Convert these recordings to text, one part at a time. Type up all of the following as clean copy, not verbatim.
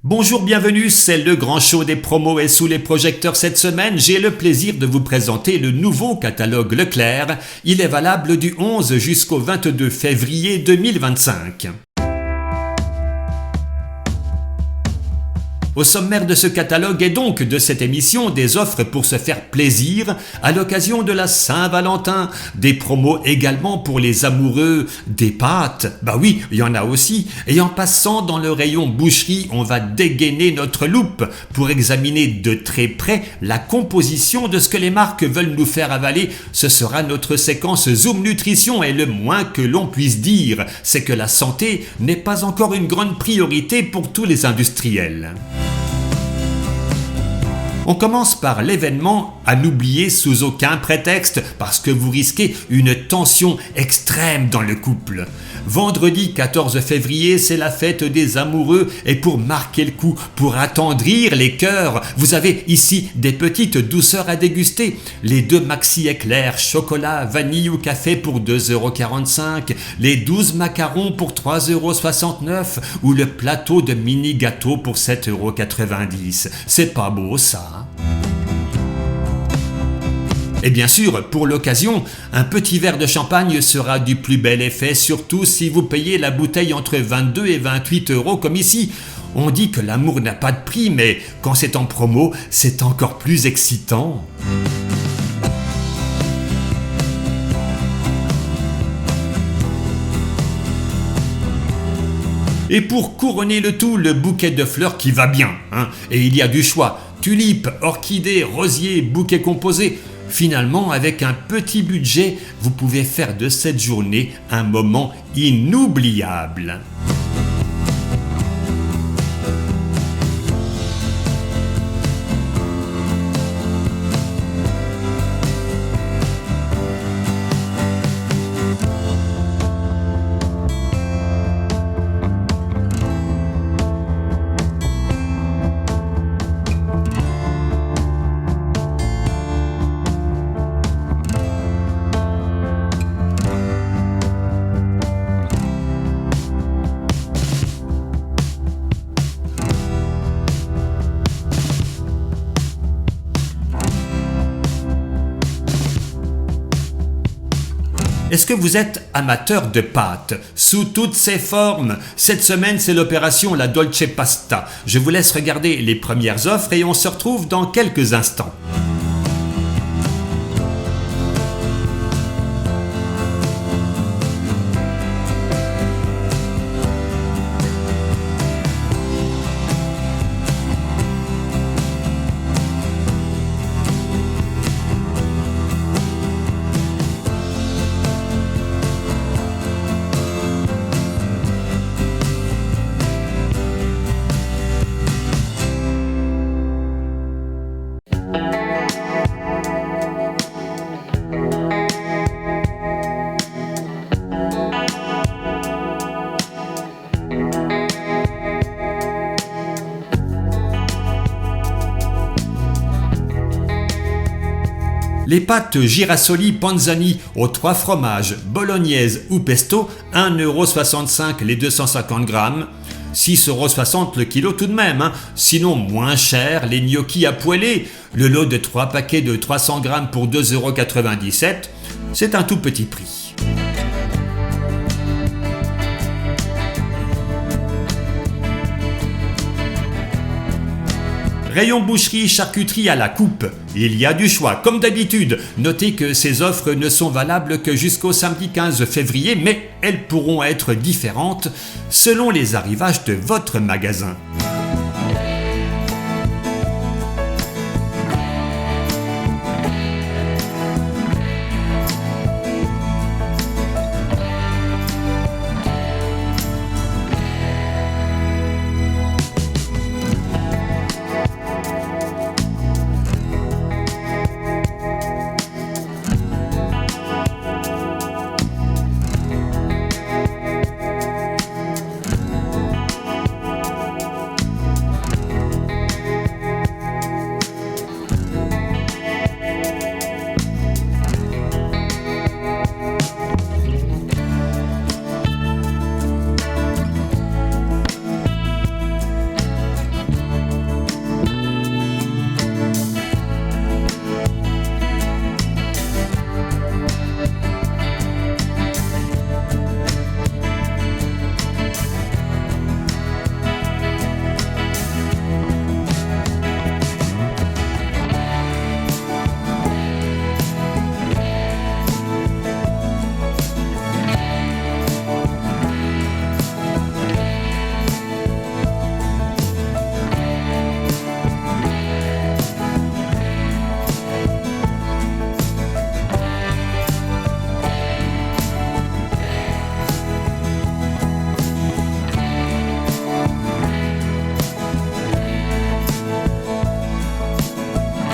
Bonjour, bienvenue, c'est le grand show des promos et sous les projecteurs cette semaine, j'ai le plaisir de vous présenter le nouveau catalogue Leclerc. Il est valable du 11 jusqu'au 22 février 2025. Au sommaire de ce catalogue et donc de cette émission, des offres pour se faire plaisir à l'occasion de la Saint-Valentin, des promos également pour les amoureux des pâtes, bah oui, il y en a aussi, et en passant dans le rayon boucherie, on va dégainer notre loupe pour examiner de très près la composition de ce que les marques veulent nous faire avaler. Ce sera notre séquence Zoom Nutrition et le moins que l'on puisse dire, c'est que la santé n'est pas encore une grande priorité pour tous les industriels. On commence par l'événement à n'oublier sous aucun prétexte parce que vous risquez une tension extrême dans le couple. Vendredi 14 février, c'est la fête des amoureux et pour marquer le coup, pour attendrir les cœurs, vous avez ici des petites douceurs à déguster. Les 2 maxi éclairs chocolat, vanille ou café pour 2,45 €, les 12 macarons pour 3,69 € ou le plateau de mini gâteaux pour 7,90 €. C'est pas beau ça, hein? Et bien sûr, pour l'occasion, un petit verre de champagne sera du plus bel effet, surtout si vous payez la bouteille entre 22 et 28 € comme ici. On dit que l'amour n'a pas de prix, mais quand c'est en promo, c'est encore plus excitant. Et pour couronner le tout, le bouquet de fleurs qui va bien, hein. Et il y a du choix, tulipes, orchidées, rosiers, bouquets composés. Finalement, avec un petit budget, vous pouvez faire de cette journée un moment inoubliable. Est-ce que vous êtes amateur de pâtes sous toutes ses formes? Cette semaine, c'est l'opération La Dolce Pasta. Je vous laisse regarder les premières offres et on se retrouve dans quelques instants. Les pâtes Girasoli Panzani aux 3 fromages, bolognaise ou pesto, 1,65 € les 250 grammes, 6,60 € le kilo tout de même, hein. Sinon moins cher, les gnocchis à poêler, le lot de 3 paquets de 300 grammes pour 2,97 €, c'est un tout petit prix. Rayon boucherie, charcuterie à la coupe. Il y a du choix, comme d'habitude. Notez que ces offres ne sont valables que jusqu'au samedi 15 février, mais elles pourront être différentes selon les arrivages de votre magasin.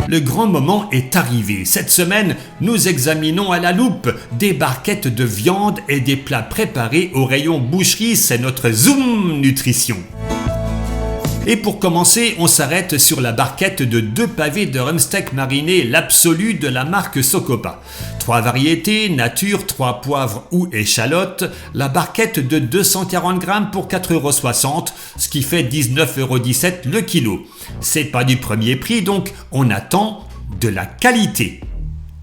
Le grand moment est arrivé. Cette semaine, nous examinons à la loupe des barquettes de viande et des plats préparés au rayon boucherie. C'est notre Zoom Nutrition. Et pour commencer, on s'arrête sur la barquette de 2 pavés de rumsteak mariné, l'absolu de la marque Socopa. 3 variétés, nature, 3 poivres ou échalotes, la barquette de 240 grammes pour 4,60 €, ce qui fait 19,17 € le kilo. C'est pas du premier prix, donc on attend de la qualité.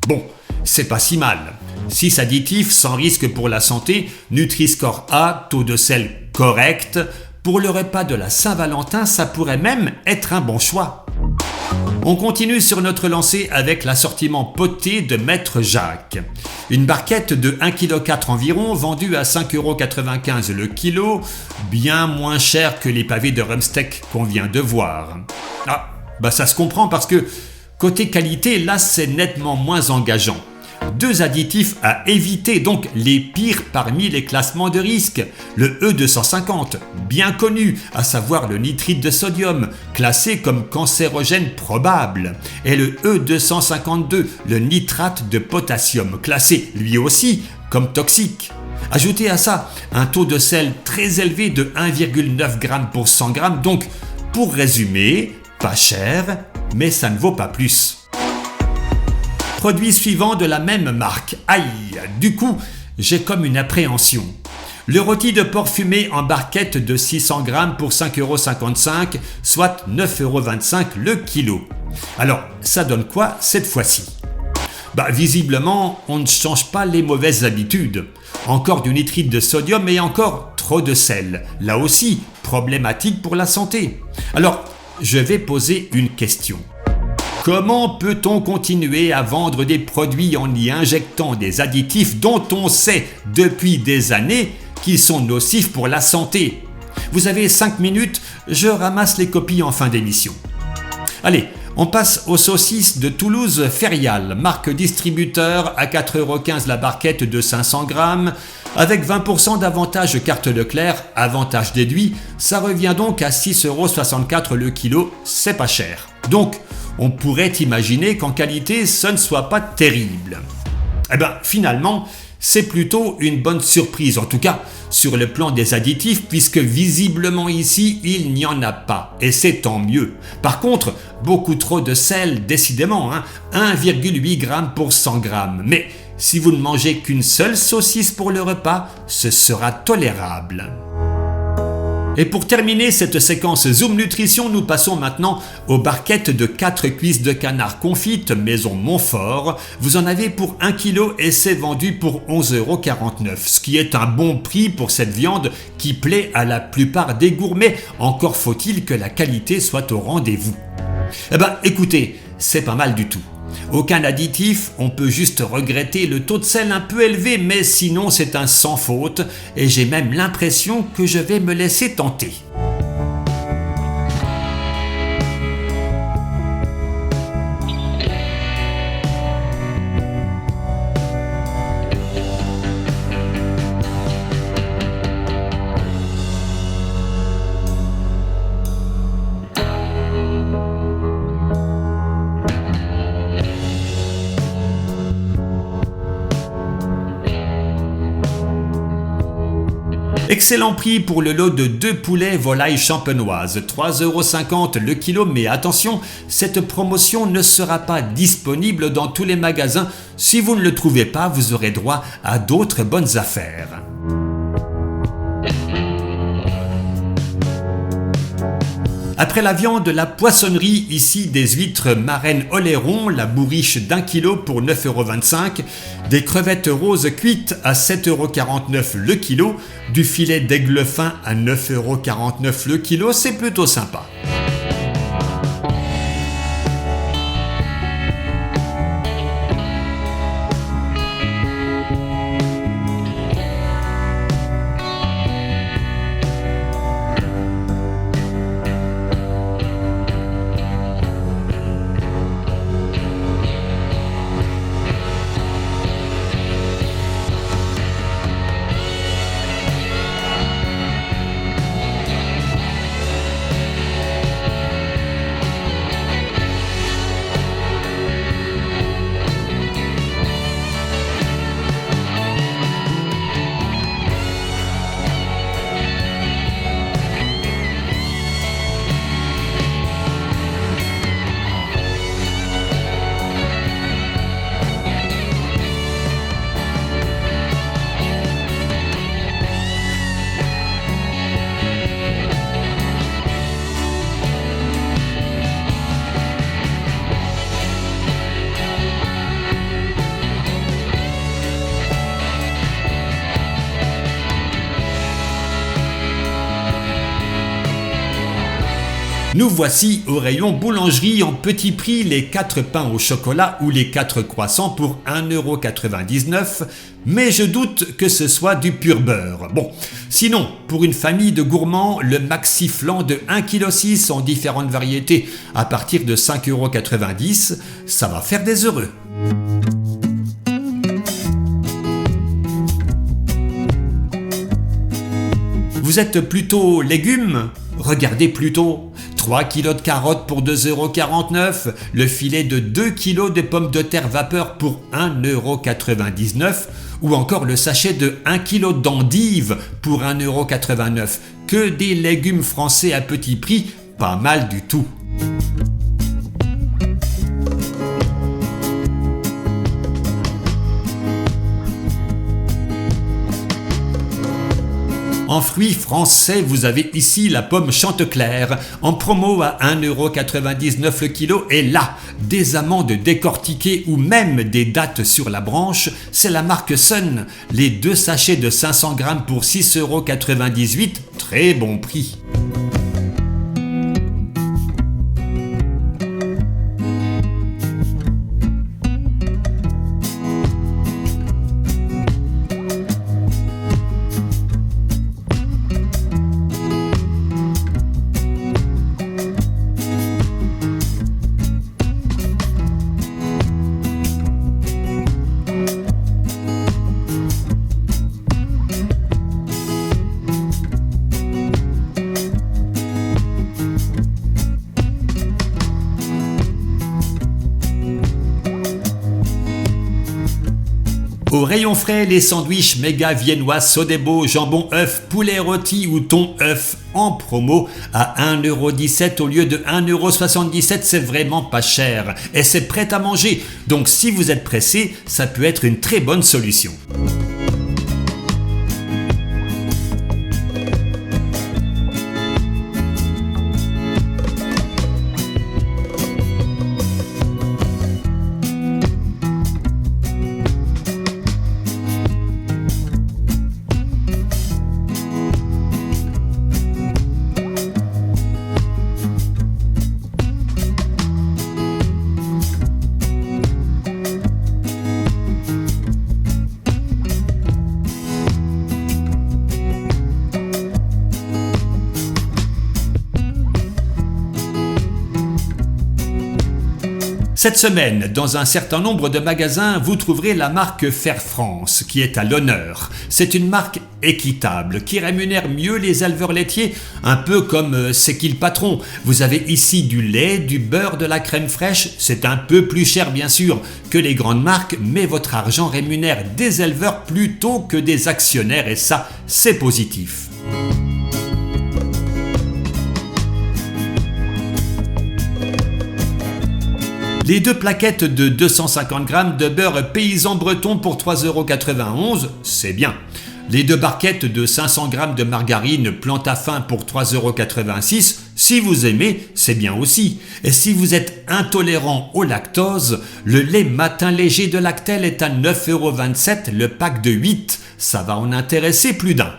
Bon, c'est pas si mal. 6 additifs sans risque pour la santé, Nutri-Score A, taux de sel correct. Pour le repas de la Saint-Valentin, ça pourrait même être un bon choix. On continue sur notre lancée avec l'assortiment poté de Maître Jacques. Une barquette de 1,4 kg environ, vendue à 5,95 € le kilo, bien moins cher que les pavés de rumsteak qu'on vient de voir. Ah, ça se comprend parce que côté qualité, là c'est nettement moins engageant. 2 additifs à éviter, donc les pires parmi les classements de risque. Le E250, bien connu, à savoir le nitrite de sodium, classé comme cancérogène probable. Et le E252, le nitrate de potassium, classé lui aussi comme toxique. Ajoutez à ça un taux de sel très élevé de 1,9 g pour 100 g, donc pour résumer, pas cher, mais ça ne vaut pas plus. Produit suivant de la même marque. Aïe, du coup, j'ai comme une appréhension. Le rôti de porc fumé en barquette de 600 g pour 5,55 €, soit 9,25 € le kilo. Alors, ça donne quoi cette fois-ci ? Visiblement, on ne change pas les mauvaises habitudes. Encore du nitrite de sodium et encore trop de sel. Là aussi, problématique pour la santé. Alors, je vais poser une question. Comment peut-on continuer à vendre des produits en y injectant des additifs dont on sait depuis des années qu'ils sont nocifs pour la santé ? Vous avez 5 minutes, je ramasse les copies en fin d'émission. Allez, on passe aux saucisses de Toulouse Ferial, marque distributeur à 4,15 € la barquette de 500 g, avec 20% d'avantage carte Leclerc, avantage déduit, ça revient donc à 6,64 € le kilo, c'est pas cher. Donc, on pourrait imaginer qu'en qualité, ce ne soit pas terrible. Finalement, c'est plutôt une bonne surprise, en tout cas sur le plan des additifs, puisque visiblement ici, il n'y en a pas, et c'est tant mieux. Par contre, beaucoup trop de sel, décidément, 1,8 g pour 100 g. Mais si vous ne mangez qu'une seule saucisse pour le repas, ce sera tolérable. Et pour terminer cette séquence Zoom Nutrition, nous passons maintenant aux barquettes de 4 cuisses de canard confites maison Montfort. Vous en avez pour 1 kg et c'est vendu pour 11,49 €, ce qui est un bon prix pour cette viande qui plaît à la plupart des gourmets. Encore faut-il que la qualité soit au rendez-vous. Écoutez, c'est pas mal du tout. Aucun additif, on peut juste regretter le taux de sel un peu élevé, mais sinon c'est un sans faute et j'ai même l'impression que je vais me laisser tenter. Excellent prix pour le lot de 2 poulets volailles champenoises, 3,50 € le kilo, mais attention, cette promotion ne sera pas disponible dans tous les magasins. Si vous ne le trouvez pas, vous aurez droit à d'autres bonnes affaires. Après la viande, la poissonnerie, ici des huîtres marraines oléron, la bourriche d'1 kg pour 9,25 €, des crevettes roses cuites à 7,49 € le kilo, du filet d'aigle fin à 9,49 € le kilo, c'est plutôt sympa. Nous voici au rayon boulangerie en petit prix, les 4 pains au chocolat ou les 4 croissants pour 1,99 €, mais je doute que ce soit du pur beurre. Bon, sinon, pour une famille de gourmands, le maxi flan de 1,6 kg en différentes variétés à partir de 5,90 €, ça va faire des heureux. Vous êtes plutôt légumes? Regardez plutôt 3 kg de carottes pour 2,49 €, le filet de 2 kg de pommes de terre vapeur pour 1,99 € ou encore le sachet de 1 kg d'endives pour 1,89 €. Que des légumes français à petit prix, pas mal du tout. En fruits français, vous avez ici la pomme Chantecler, en promo à 1,99 € le kilo, et là, des amandes décortiquées ou même des dattes sur la branche, c'est la marque Sun, les 2 sachets de 500 grammes pour 6,98 €, très bon prix. Au rayon frais, les sandwichs méga viennois Sodebo, jambon œuf, poulet rôti ou thon œuf en promo à 1,17 € au lieu de 1,77 €, c'est vraiment pas cher et c'est prêt à manger. Donc si vous êtes pressé, ça peut être une très bonne solution. Cette semaine, dans un certain nombre de magasins, vous trouverez la marque Fair France qui est à l'honneur. C'est une marque équitable qui rémunère mieux les éleveurs laitiers, un peu comme C'est qui le patron. Vous avez ici du lait, du beurre, de la crème fraîche, c'est un peu plus cher bien sûr que les grandes marques, mais votre argent rémunère des éleveurs plutôt que des actionnaires et ça, c'est positif. Les 2 plaquettes de 250 grammes de beurre paysan breton pour 3,91 €, c'est bien. Les 2 barquettes de 500 grammes de margarine Plantafin pour 3,86 €, si vous aimez, c'est bien aussi. Et si vous êtes intolérant au lactose, le lait matin léger de Lactel est à 9,27 € le pack de 8. Ça va en intéresser plus d'un.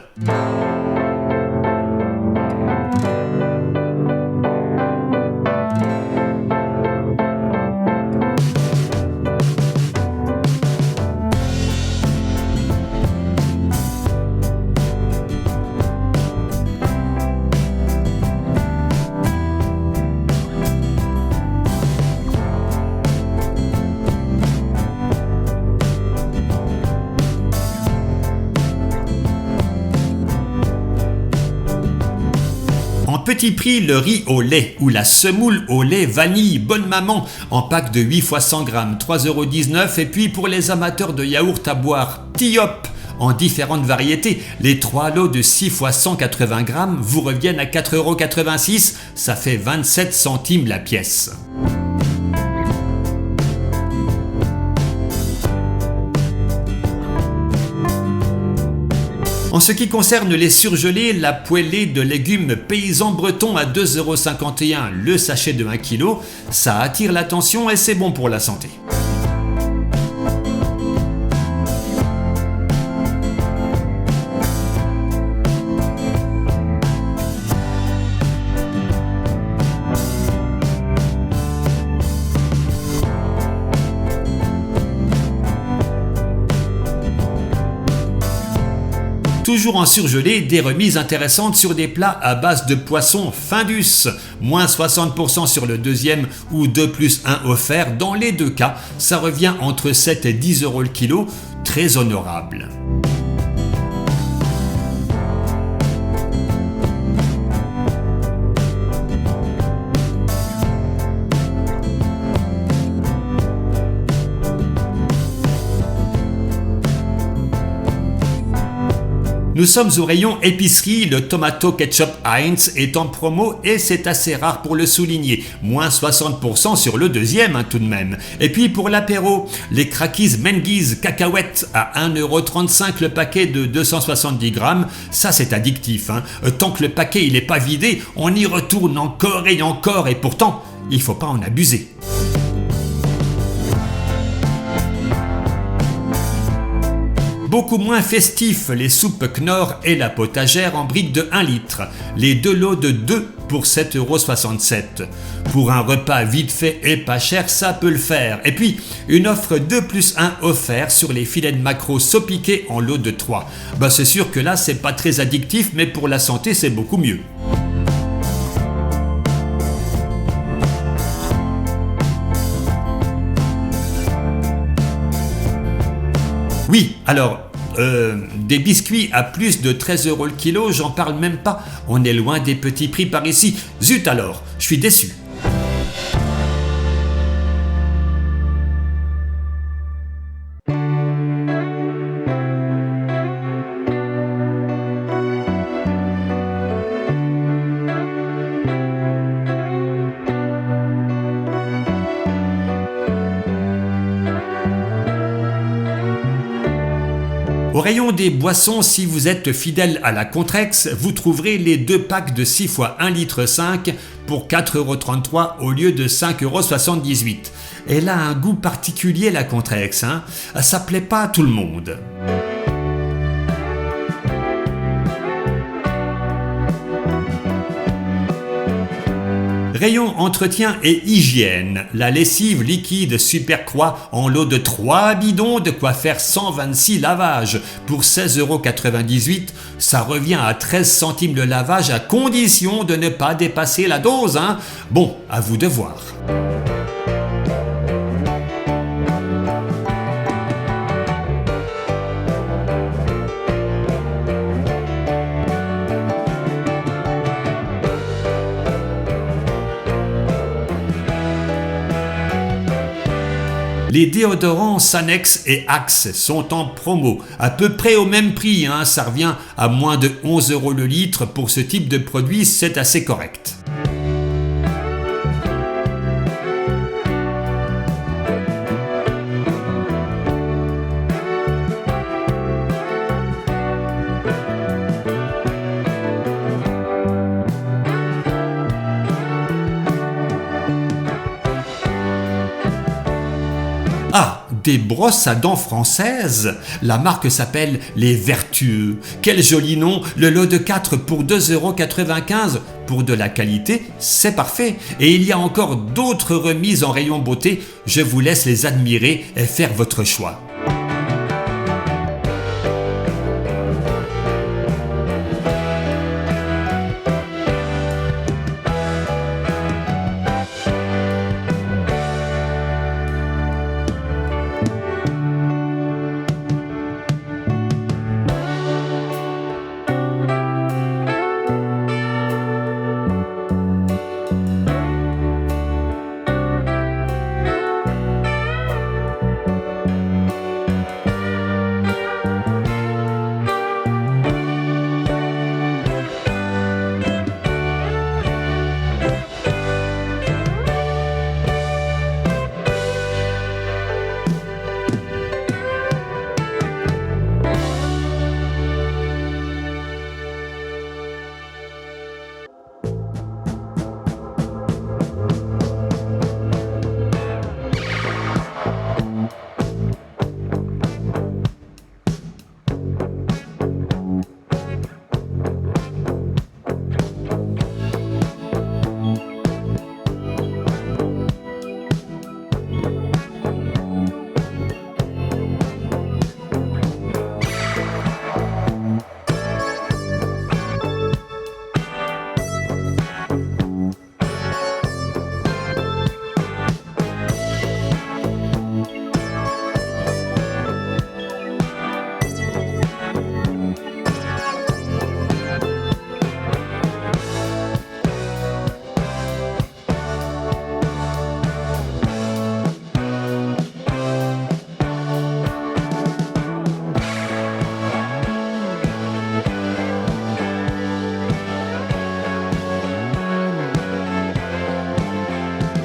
Petit prix, le riz au lait ou la semoule au lait vanille bonne maman en pack de 8 x 100 grammes, 3,19 €. Et puis pour les amateurs de yaourt à boire, Tiop en différentes variétés, les 3 lots de 6 x 180 grammes vous reviennent à 4,86 €, ça fait 27 centimes la pièce. En ce qui concerne les surgelés, la poêlée de légumes paysans bretons à 2,51 € le sachet de 1 kg, ça attire l'attention et c'est bon pour la santé. Toujours en surgelé, des remises intéressantes sur des plats à base de poisson Findus. Moins 60% sur le deuxième ou 2 plus 1 offert. Dans les deux cas, ça revient entre 7 et 10 euros le kilo. Très honorable. Nous sommes au rayon épicerie, le tomato ketchup Heinz est en promo et c'est assez rare pour le souligner. Moins 60% sur le deuxième tout de même. Et puis pour l'apéro, les craquis Mengiz cacahuètes à 1,35€ le paquet de 270 grammes, ça c'est addictif. Tant que le paquet il n'est pas vidé, on y retourne encore et pourtant il ne faut pas en abuser. Beaucoup moins festifs, les soupes Knorr et la potagère en briques de 1 litre. Les deux lots de 2 pour 7,67€. Pour un repas vite fait et pas cher, ça peut le faire. Et puis, une offre 2 plus 1 offert sur les filets de maquereau saupiqués en lot de 3. C'est sûr que là, c'est pas très addictif, mais pour la santé, c'est beaucoup mieux. Oui, alors, des biscuits à plus de 13 euros le kilo, j'en parle même pas. On est loin des petits prix par ici. Zut alors, je suis déçu. Au rayon des boissons, si vous êtes fidèle à la Contrex, vous trouverez les 2 packs de 6 fois 1,5 litre pour 4,33€ au lieu de 5,78€. Elle a un goût particulier la Contrex, ça plaît pas à tout le monde. Rayon entretien et hygiène, la lessive liquide Supercroix en lot de 3 bidons, de quoi faire 126 lavages pour 16,98€. Ça revient à 13 centimes le lavage à condition de ne pas dépasser la dose. Bon, à vous de voir. Les déodorants Sanex et Axe sont en promo, à peu près au même prix, ça revient à moins de 11 euros le litre. Pour ce type de produit, c'est assez correct. Ah, des brosses à dents françaises. La marque s'appelle Les Vertueux. Quel joli nom, le lot de 4 pour 2,95€. Pour de la qualité, c'est parfait. Et il y a encore d'autres remises en rayon beauté. Je vous laisse les admirer et faire votre choix.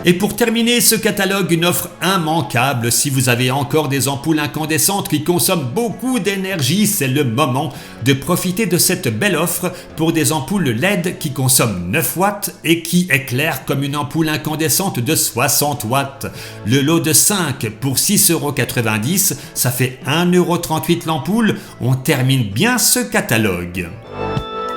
Et pour terminer ce catalogue, une offre immanquable. Si vous avez encore des ampoules incandescentes qui consomment beaucoup d'énergie, c'est le moment de profiter de cette belle offre pour des ampoules LED qui consomment 9 watts et qui éclairent comme une ampoule incandescente de 60 watts. Le lot de 5 pour 6,90 €, ça fait 1,38 € l'ampoule. On termine bien ce catalogue.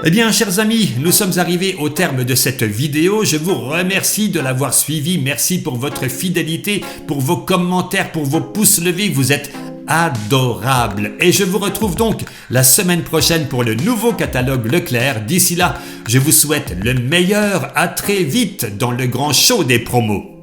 Eh bien, chers amis, nous sommes arrivés au terme de cette vidéo. Je vous remercie de l'avoir suivi. Merci pour votre fidélité, pour vos commentaires, pour vos pouces levés. Vous êtes adorables. Et je vous retrouve donc la semaine prochaine pour le nouveau catalogue Leclerc. D'ici là, je vous souhaite le meilleur. À très vite dans le grand show des promos.